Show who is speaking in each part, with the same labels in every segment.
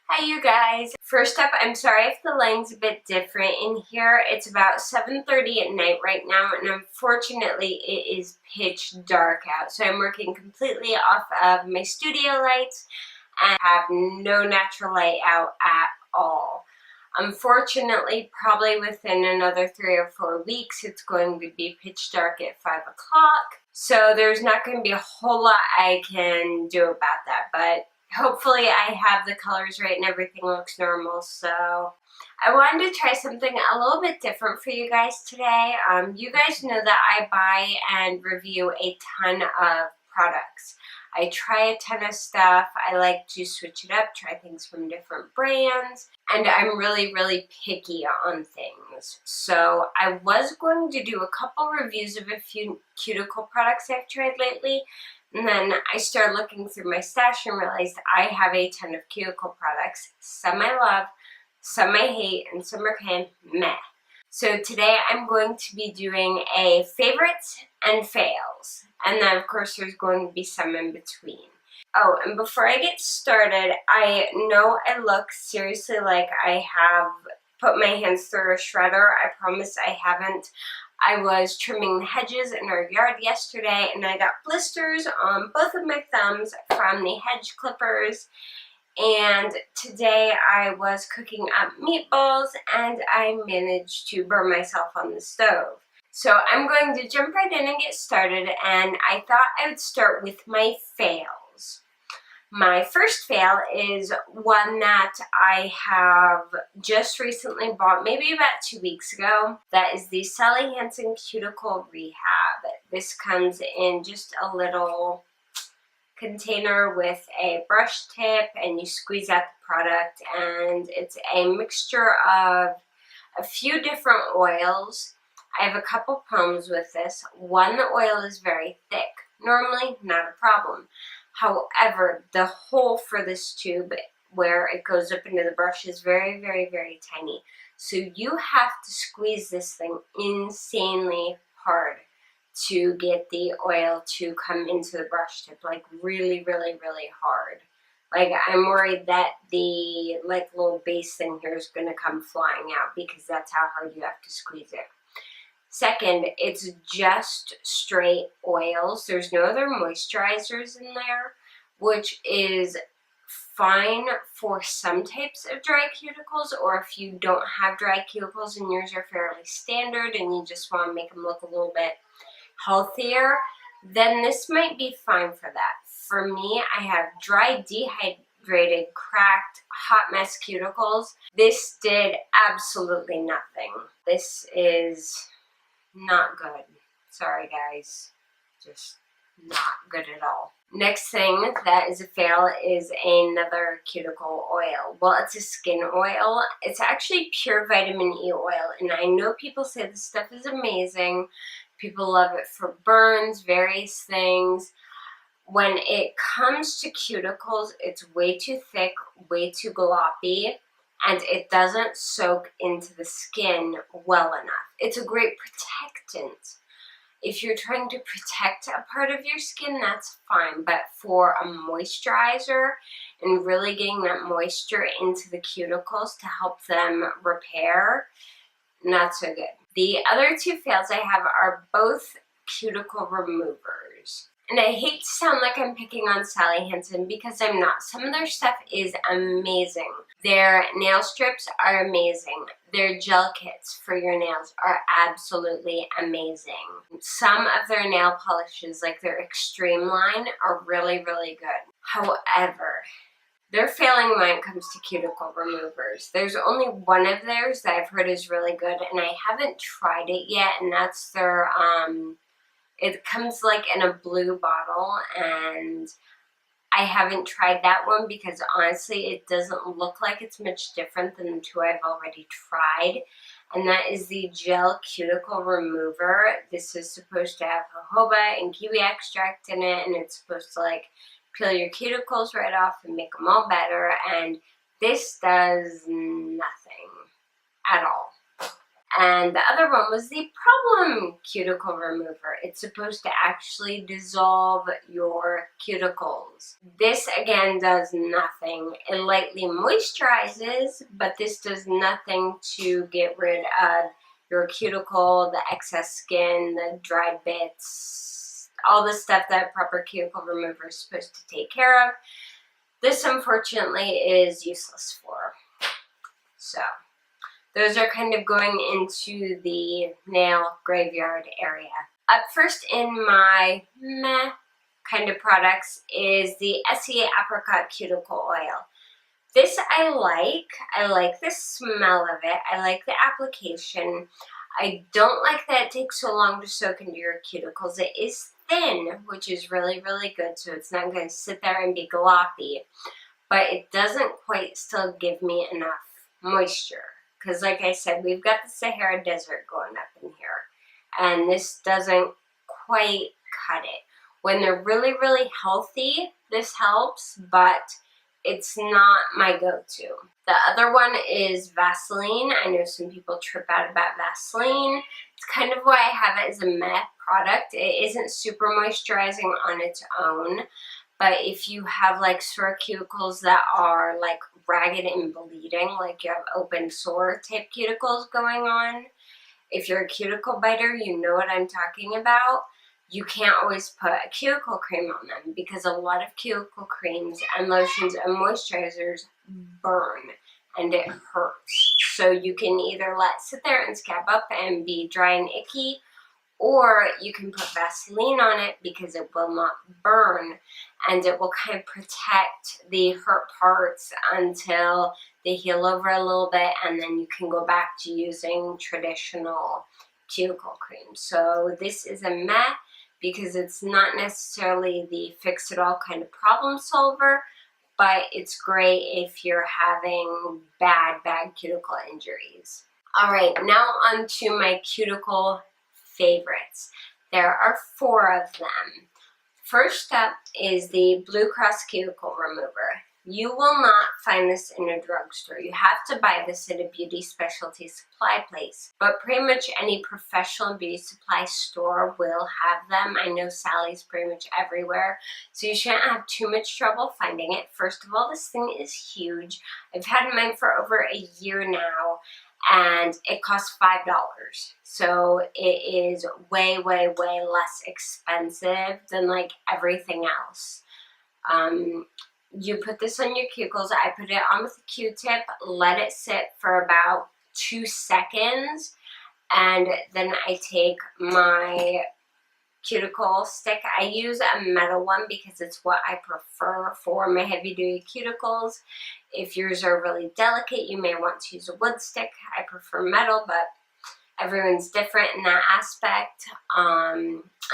Speaker 1: Hi you guys. First up, I'm sorry if the line's a bit different in here. It's about 7:30 at night right now, and unfortunately it is pitch dark out. So I'm working completely off of my studio lights and have no natural light out at all. Unfortunately, probably within another 3 or 4 weeks, it's going to be pitch dark at 5 o'clock. So there's not going to be a whole lot I can do about that, but hopefully I have the colors right and everything looks normal. So I wanted to try something a little bit different for you guys today. You guys know that I buy and review a ton of products. I try a ton of stuff. I like to switch it up, try things from different brands, and I'm really picky on things. So I was going to do a couple reviews of a few Cuticle products I've tried lately, and then I started looking through my stash and realized I have a ton of Cuticle products. Some I love, some I hate, and some are kind of meh. So today I'm going to be doing a favorites and fails. And then of course there's going to be some in between. Oh, and before I get started, I know I look seriously like I have put my hands through a shredder. I promise I haven't. I was trimming the hedges in our yard yesterday and I got blisters on both of my thumbs from the hedge clippers. And today I was cooking up meatballs and I managed to burn myself on the stove. So I'm going to jump right in and get started, and I thought I would start with my fails. My first fail is one that I have just recently bought, maybe about 2 weeks ago. That is the Sally Hansen Cuticle Rehab. This comes in just a little container with a brush tip, and you squeeze out the product, and it's a mixture of a few different oils. I have a couple problems with this. One, the oil is very thick. Normally, not a problem. However, the hole for this tube where it goes up into the brush is very tiny. So you have to squeeze this thing insanely hard to get the oil to come into the brush tip, like really hard. Like, I'm worried that the little base thing here is going to come flying out because that's how hard you have to squeeze it. Second, it's just straight oils. There's no other moisturizers in there, which is fine for some types of dry cuticles, or if you don't have dry cuticles and yours are fairly standard and you just want to make them look a little bit healthier, then this might be fine for that. For me, I have dry, dehydrated, cracked, hot mess cuticles. This did absolutely nothing. This is not good. Sorry guys, just not good at all. Next thing that is a fail is another cuticle oil. Well, it's a skin oil. It's actually pure vitamin E oil, and I know people say this stuff is amazing. People love it for burns, various things. When it comes to cuticles, it's way too thick, way too gloppy, and it doesn't soak into the skin well enough. It's a great protectant. If you're trying to protect a part of your skin, that's fine, but for a moisturizer and really getting that moisture into the cuticles to help them repair, not so good. The other two fails I have are both cuticle removers. And I hate to sound like I'm picking on Sally Hansen because I'm not. Some of their stuff is amazing. Their nail strips are amazing. Their gel kits for your nails are absolutely amazing. Some of their nail polishes, like their Extreme line, are really good. However, they're failing when it comes to cuticle removers. There's only one of theirs that I've heard is really good, and I haven't tried it yet, and that's their, it comes like in a blue bottle, and I haven't tried that one because honestly it doesn't look like it's much different than the two I've already tried, and that is the gel cuticle remover. This is supposed to have jojoba and kiwi extract in it, and it's supposed to like peel your cuticles right off and make them all better, and this does nothing at all. And the other one was the problem cuticle remover. It's supposed to actually dissolve your cuticles. This again does nothing. It lightly moisturizes, but this does nothing to get rid of your cuticle, the excess skin, the dry bits, all the stuff that a proper cuticle remover is supposed to take care of. This unfortunately is useless for. So those are kind of going into the nail graveyard area. Up first in my meh kind of products is the SE Apricot Cuticle Oil. This I like the smell of it, I like the application. I don't like that it takes so long to soak into your cuticles. It is thin, which is really, really good, so it's not going to sit there and be gloppy, but it doesn't quite still give me enough moisture. Because like I said, we've got the Sahara Desert going up in here, and this doesn't quite cut it. When they're really, really healthy, this helps, but it's not my go-to. The other one is Vaseline. I know some people trip out about Vaseline. It's kind of why I have it as a meh product. It isn't super moisturizing on its own, but if you have like sore cuticles that are like ragged and bleeding, like you have open sore type cuticles going on, if you're a cuticle biter, you know what I'm talking about. You can't always put a cuticle cream on them because a lot of cuticle creams and lotions and moisturizers burn and it hurts. So you can either let it sit there and scab up and be dry and icky, or you can put Vaseline on it because it will not burn and it will kind of protect the hurt parts until they heal over a little bit, and then you can go back to using traditional cuticle cream. So this is a meh because it's not necessarily the fix-it-all kind of problem solver, but it's great if you're having bad cuticle injuries. Alright, now on to my cuticle favorites. There are 4 of them. First up is the Blue Cross Cuticle Remover. You will not find this in a drugstore. You have to buy this at a beauty specialty supply place. But pretty much any professional beauty supply store will have them. I know Sally's pretty much everywhere, so you shouldn't have too much trouble finding it. First of all, this thing is huge. I've had mine for over a year now, and it costs $5. So it is way, way, way less expensive than like everything else. You put this on your cuticles. I put it on with a Q-tip, let it sit for about 2 seconds, and then I take my cuticle stick. I use a metal one because it's what I prefer for my heavy duty cuticles. If yours are really delicate, you may want to use a wood stick. I prefer metal, but everyone's different in that aspect.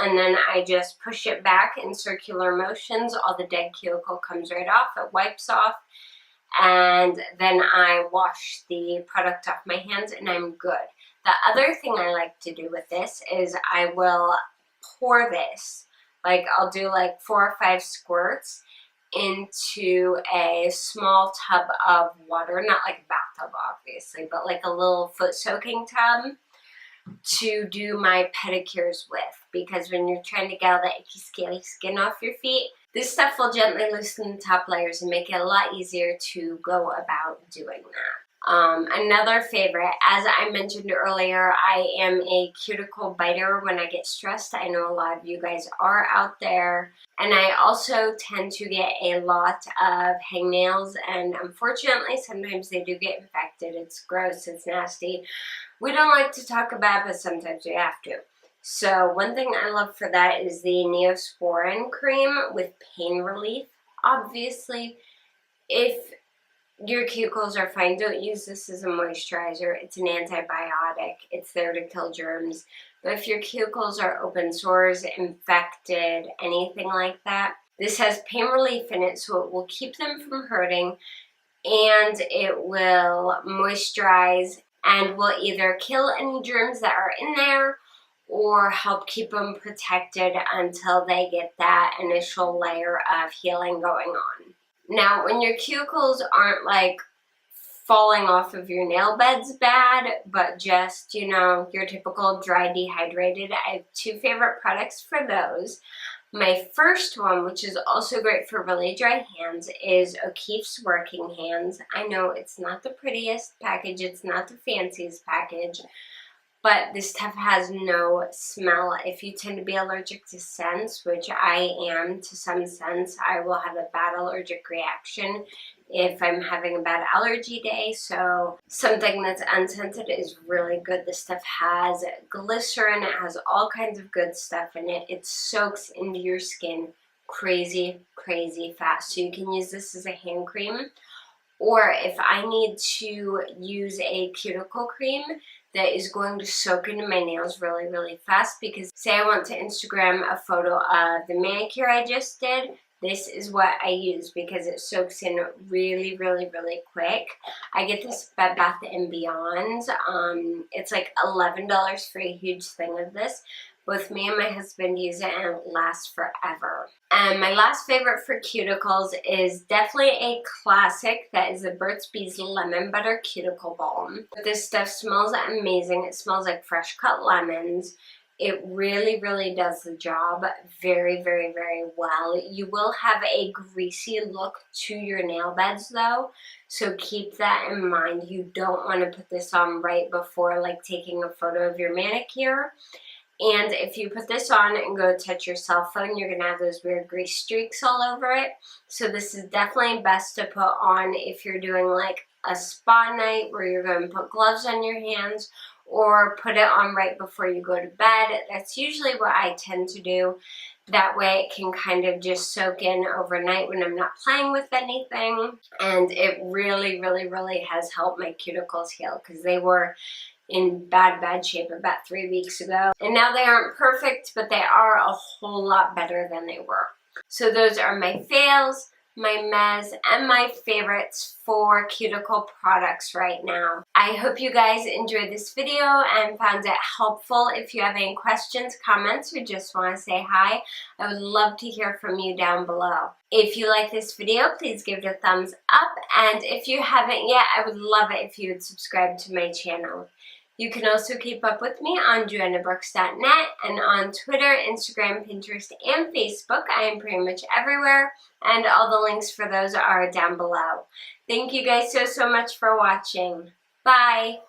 Speaker 1: And then I just push it back in circular motions. All the dead cuticle comes right off. It wipes off. And then I wash the product off my hands and I'm good. The other thing I like to do with this is I will pour this. Like I'll do like 4 or 5 squirts into a small tub of water. Not like a bathtub obviously, but like a little foot soaking tub to do my pedicures with, because when you're trying to get all the icky scaly skin off your feet, this stuff will gently loosen the top layers and make it a lot easier to go about doing that. Another favorite, as I mentioned earlier, I am a cuticle biter when I get stressed. I know a lot of you guys are out there. And I also tend to get a lot of hangnails, and unfortunately sometimes they do get infected. It's gross, it's nasty. We don't like to talk about it, but sometimes we have to. So one thing I love for that is the Neosporin cream with pain relief. Obviously, if your cuticles are fine, don't use this as a moisturizer. It's an antibiotic. It's there to kill germs. But if your cuticles are open sores, infected, anything like that, this has pain relief in it, so it will keep them from hurting, and it will moisturize and will either kill any germs that are in there or help keep them protected until they get that initial layer of healing going on. Now, when your cuticles aren't like falling off of your nail beds bad, but just, you know, your typical dry dehydrated. I have two favorite products for those. My first one, which is also great for really dry hands, is O'Keeffe's Working Hands. I know it's not the prettiest package, it's not the fanciest package, but this stuff has no smell. If you tend to be allergic to scents, which I am to some scents, I will have a bad allergic reaction if I'm having a bad allergy day. So something that's unscented is really good. This stuff has glycerin, it has all kinds of good stuff in it. It soaks into your skin crazy, crazy fast. So you can use this as a hand cream, or if I need to use a cuticle cream that is going to soak into my nails really, really fast, because say I want to Instagram a photo of the manicure I just did, this is what I use because it soaks in really, really, really quick. I get this Bed Bath & Beyond. It's like $11 for a huge thing of this. Both me and my husband use it and it lasts forever. And my last favorite for cuticles is definitely a classic. That is the Burt's Bees Lemon Butter Cuticle Balm. This stuff smells amazing. It smells like fresh cut lemons. It really, really does the job very, very, very well. You will have a greasy look to your nail beds though, so keep that in mind. You don't want to put this on right before like taking a photo of your manicure. And if you put this on and go touch your cell phone, you're going to have those weird grease streaks all over it. So this is definitely best to put on if you're doing like a spa night where you're going to put gloves on your hands, or put it on right before you go to bed. That's usually what I tend to do. That way it can kind of just soak in overnight when I'm not playing with anything. And it really, really, really has helped my cuticles heal, because they were in bad shape about 3 weeks ago. And now they aren't perfect, but they are a whole lot better than they were. So those are my fails, my mez, and my favorites for cuticle products right now. I hope you guys enjoyed this video and found it helpful. If you have any questions, comments, or just want to say hi, I would love to hear from you down below. If you like this video, please give it a thumbs up, and if you haven't yet, I would love it if you would subscribe to my channel. You can also keep up with me on JoannaBrooks.net, and on Twitter, Instagram, Pinterest, and Facebook. I am pretty much everywhere, and all the links for those are down below. Thank you guys so much for watching. Bye!